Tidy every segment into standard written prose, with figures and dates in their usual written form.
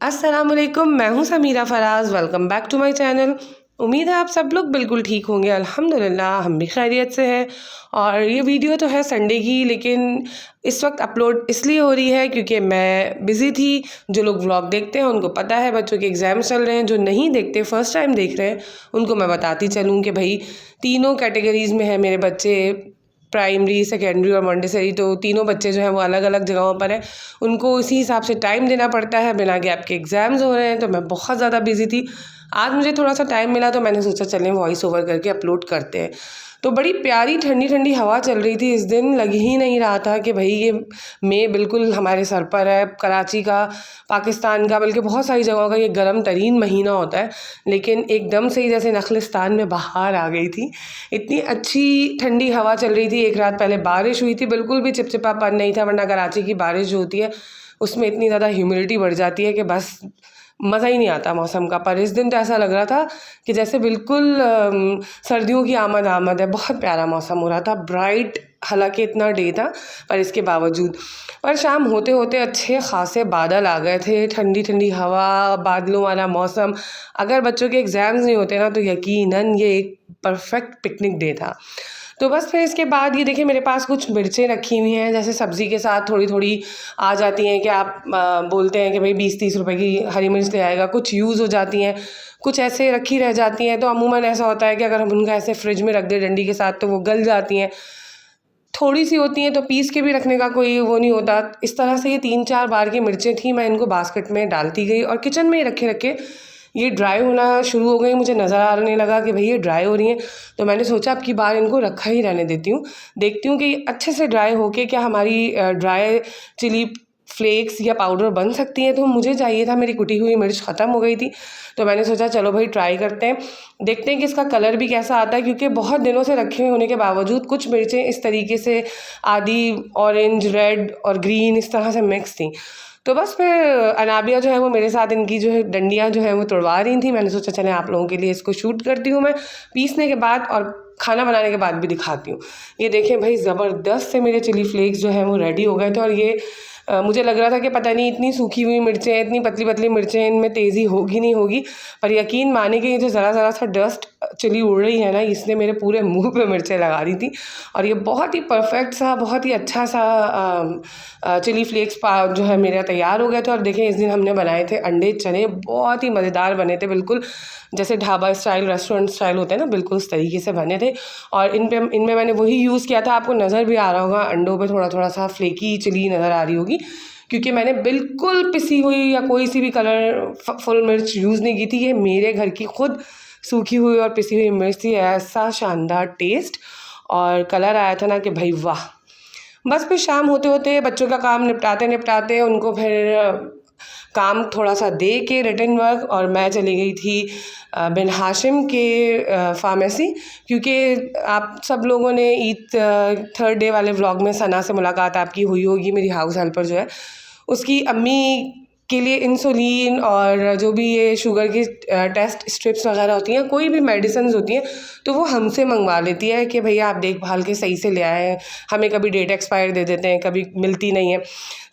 अस्सलामुअलैकुम, मैं हूं Samira Faraz. Welcome back to my channel. उम्मीद है आप सब लोग बिल्कुल ठीक होंगे। अल्हम्दुलिल्लाह हम भी खैरियत से हैं। और ये वीडियो तो है संडे की, लेकिन इस वक्त अपलोड इसलिए हो रही है क्योंकि मैं बिज़ी थी। जो लोग व्लॉग देखते हैं उनको पता है, बच्चों के एग्ज़ाम्स चल रहे हैं। जो नहीं देखते, फ़र्स्ट टाइम देख रहे हैं, उनको मैं बताती चलूँ कि भाई तीनों कैटेगरीज़ में है मेरे बच्चे, प्राइमरी, सेकेंडरी और मॉन्टेसरी। तो तीनों बच्चे जो हैं वो अलग अलग जगहों पर हैं। उनको उसी हिसाब से टाइम देना पड़ता है। बिना गैप के एग्ज़ाम्स हो रहे हैं, तो मैं बहुत ज़्यादा बिज़ी थी। आज मुझे थोड़ा सा टाइम मिला तो मैंने सोचा चलें वॉइस ओवर करके अपलोड करते हैं। तो बड़ी प्यारी ठंडी ठंडी हवा चल रही थी इस दिन। लग ही नहीं रहा था कि भाई ये मई बिल्कुल हमारे सर पर है। कराची का, पाकिस्तान का, बल्कि बहुत सारी जगहों का ये गर्म तरीन महीना होता है, लेकिन एकदम से ही जैसे नखलिस्तान में बहार आ गई थी। इतनी अच्छी ठंडी हवा चल रही थी। एक रात पहले बारिश हुई थी, बिल्कुल भी चिपचिपापन नहीं था, वरना कराची की बारिश जो होती है उसमें इतनी ज़्यादा ह्यूमिडिटी बढ़ जाती है कि बस मज़ा ही नहीं आता मौसम का। पर इस दिन तो ऐसा लग रहा था कि जैसे बिल्कुल सर्दियों की आमद है। बहुत प्यारा मौसम हो रहा था, ब्राइट, हालांकि इतना डे था पर इसके बावजूद। पर शाम होते होते अच्छे खासे बादल आ गए थे, ठंडी ठंडी हवा, बादलों वाला मौसम। अगर बच्चों के एग्ज़ाम्स नहीं होते ना तो यकीनन ये एक परफेक्ट पिकनिक डे था। तो बस फिर इसके बाद ये देखिए मेरे पास कुछ मिर्चें रखी हुई हैं, जैसे सब्ज़ी के साथ थोड़ी थोड़ी आ जाती हैं कि आप बोलते हैं कि भाई 20-30 रुपए की हरी मिर्च ले आएगा। कुछ यूज़ हो जाती हैं, कुछ ऐसे रखी रह जाती हैं। तो अमूमन ऐसा होता है कि अगर हम उनका ऐसे फ्रिज में रख दें डंडी के साथ तो वो गल जाती हैं। थोड़ी सी होती हैं तो पीस के भी रखने का कोई वो नहीं होता। इस तरह से ये 3-4 बार की मिर्चें थी, मैं इनको बास्केट में डालती गई और किचन में ही रखे रखे ये ड्राई होना शुरू हो गई। मुझे नज़र आने लगा कि भाई ये ड्राई हो रही हैं, तो मैंने सोचा अब की बार इनको रखा ही रहने देती हूँ। देखती हूँ कि अच्छे से ड्राई होके क्या हमारी ड्राई चिली फ्लेक्स या पाउडर बन सकती हैं। तो मुझे चाहिए था, मेरी कुटी हुई मिर्च ख़त्म हो गई थी, तो मैंने सोचा चलो भाई ट्राई करते हैं, देखते हैं कि इसका कलर भी कैसा आता है। क्योंकि बहुत दिनों से रखे हुए होने के बावजूद कुछ मिर्चें इस तरीके से आधी ऑरेंज, रेड और ग्रीन इस तरह से मिक्स थी। तो बस फिर अनाबिया जो है वो मेरे साथ इनकी जो है डंडियाँ जो है वो तुड़वा रही थी। मैंने सोचा चले आप लोगों के लिए इसको शूट करती हूँ मैं पीसने के बाद, और खाना बनाने के बाद भी दिखाती हूँ। ये देखें भाई, ज़बरदस्त से मेरे चिली फ्लेक्स जो है वो रेडी हो गए थे। और ये मुझे लग रहा था कि पता नहीं इतनी सूखी हुई मिर्चें, इतनी पतली पतली मिर्चें, इनमें तेज़ी होगी नहीं होगी। पर यकीन माने कि ये जो ज़रा ज़रा सा डस्ट चिली उड़ रही है ना, इसने मेरे पूरे मुंह पे मिर्चें लगा दी थी। और ये बहुत ही परफेक्ट सा, बहुत ही अच्छा सा चिली फ्लेक्स जो है मेरा तैयार हो गया था। और देखें इस दिन हमने बनाए थे अंडे चने, बहुत ही मज़ेदार बने थे, बिल्कुल जैसे ढाबा स्टाइल, रेस्टोरेंट स्टाइल होते हैं ना, बिल्कुल उस तरीके से बने थे। और इनमें मैंने वही यूज़ किया था। आपको नज़र भी आ रहा होगा अंडों पे थोड़ा थोड़ा सा फ्लेकी चिली नज़र आ रही होगी, क्योंकि मैंने बिल्कुल पिसी हुई या कोई सी भी कलर फुल मिर्च यूज़ नहीं की थी। ये मेरे घर की खुद सूखी हुई और पिसी हुई मिर्च थी। ऐसा शानदार टेस्ट और कलर आया था ना कि भाई वाह। बस फिर शाम होते होते बच्चों का काम निपटाते निपटाते उनको फिर काम थोड़ा सा दे के रिटन वर्क, और मैं चली गई थी बिन हाशिम के फार्मेसी। क्योंकि आप सब लोगों ने ईद थर्ड डे वाले व्लॉग में सना से मुलाकात आपकी हुई होगी, मेरी हाउस हेल्पर जो है, उसकी अम्मी के लिए इंसुलिन और जो भी ये शुगर की टेस्ट स्ट्रिप्स वगैरह होती हैं, कोई भी मेडिसिन होती हैं, तो वो हमसे मंगवा लेती है कि भैया आप देखभाल के सही से ले आए। हमें कभी डेट एक्सपायर दे देते हैं, कभी मिलती नहीं है।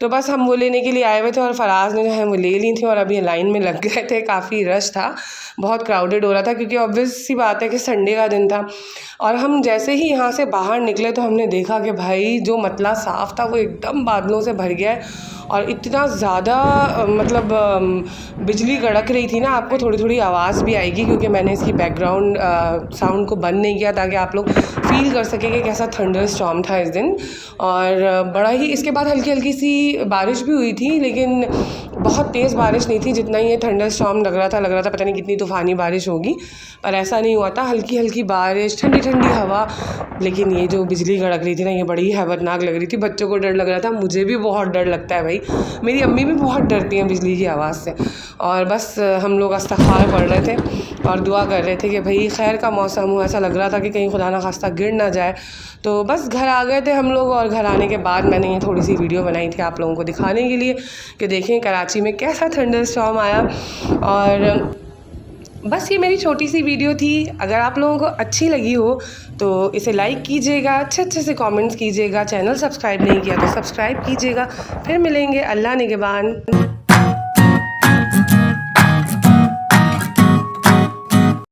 तो बस हम वो लेने के लिए आए हुए थे और फराज ने जो है वो ले ली थी। और अभी लाइन में लग गए थे, काफ़ी रश था, बहुत क्राउडेड हो रहा था, क्योंकि ऑब्वियस सी बात है कि संडे का दिन था। और हम जैसे ही यहाँ से बाहर निकले तो हमने देखा कि भाई जो मतला साफ़ था वो एकदम बादलों से भर गया है। और इतना ज़्यादा मतलब बिजली कड़क रही थी ना, आपको थोड़ी थोड़ी आवाज़ भी आएगी, क्योंकि मैंने इसकी बैकग्राउंड साउंड को बंद नहीं किया ताकि आप लोग फील कर सकें कि कैसा थंडर स्टॉर्म था इस दिन। और बड़ा ही, इसके बाद हल्की हल्की सी बारिश भी हुई थी, लेकिन बहुत तेज़ बारिश नहीं थी जितना ये थंडर स्टॉर्म लग रहा था पता नहीं कितनी तूफ़ानी बारिश होगी, पर ऐसा नहीं हुआ था। हल्की हल्की बारिश, ठंडी ठंडी हवा, लेकिन ये जो बिजली कड़क रही थी ना, ये बड़ी हैबतनाक लग रही थी। बच्चों को डर लग रहा था, मुझे भी बहुत डर लगता है भाई, मेरी अम्मी भी बहुत डरती हैं बिजली की आवाज़ से। और बस हम लोग इस्तिग़फ़ार पढ़ रहे थे और दुआ कर रहे थे कि भाई खैर का मौसम हो। ऐसा लग रहा था कि कहीं खुदा ना खास्ता गिर ना जाए। तो बस घर आ गए थे हम लोग, और घर आने के बाद मैंने ये थोड़ी सी वीडियो बनाई थी आप लोगों को दिखाने के लिए कि देखें कराची में कैसा थंडर स्टॉर्म आया। और बस ये मेरी छोटी सी वीडियो थी। अगर आप लोगों को अच्छी लगी हो तो इसे लाइक कीजिएगा, अच्छे अच्छे से कमेंट्स कीजिएगा, चैनल सब्सक्राइब नहीं किया तो सब्सक्राइब कीजिएगा। फिर मिलेंगे, अल्लाह निगहबान।